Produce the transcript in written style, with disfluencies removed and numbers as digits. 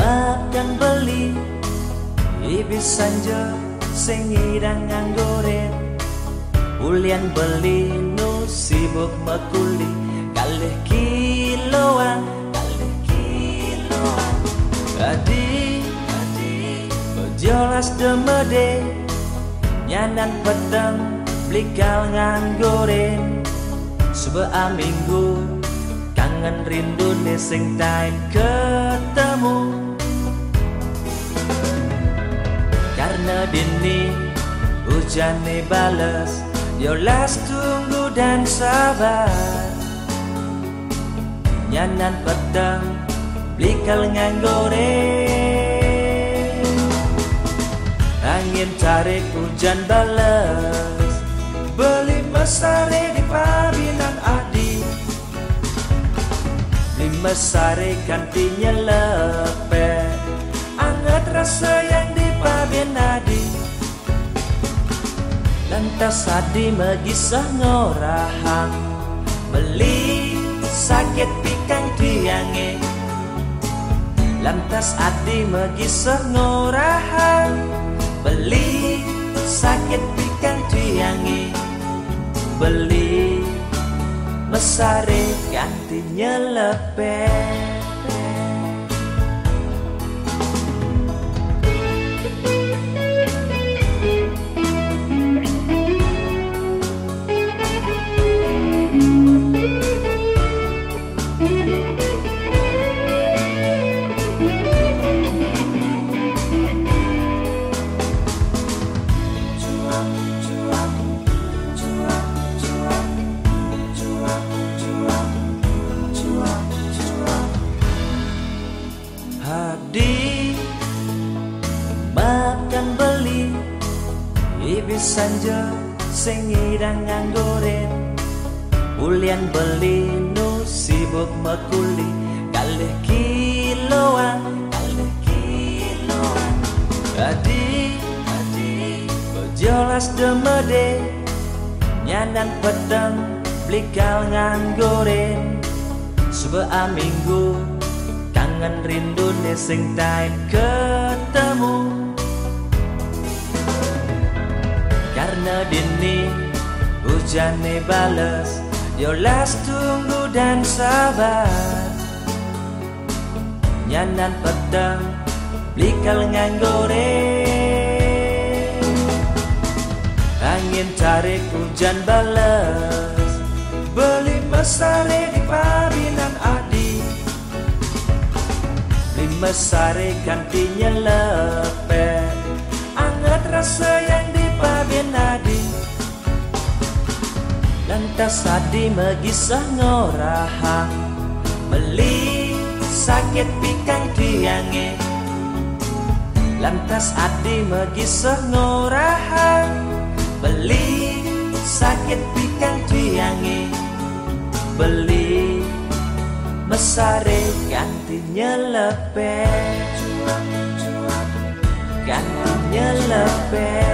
Makan beli ibis sanja sing ngidang nganggoret ulian beli nu sibuk makuli kalih kiloan adi jelas demede nyanan pedang blikal nganggoren sebelah minggu kangen rindu sing time ketemu karena dini hujannya balas yolas tunggu dan sabar nyanan pedang blikal nganggoreng angin tarik hujan balas beli mesare di pabinan adi beli mesare kantinya lepet anget rasa yang di pabian adi lantas adi megisah ngorahang beli sakit pikang diange lantas adi megisah ngorahang beli sakit pikang diange beli mesare gantinya lepet Hadi makan beli ibis sanja sing ngidang nganggoren ulian beli nu sibuk makuli kalih kiloan Hadi jelas demede nyanan pedang blikal nganggoren sebelah minggu kangen rindu sing time ketemu karena dini hujannya balas yolas tunggu dan sabar nyanan pedang blikal nganggoreng angin tarik hujan balas beli mesare di pabinan adi mesare gantinya lepet anget rasa yang di pabian adi lantas adi megisah ngorahang beli sakit pikang diange lantas adi megisah ngorahang beli sakit pikang diange beli mesare gantinya lepet gantinya lepet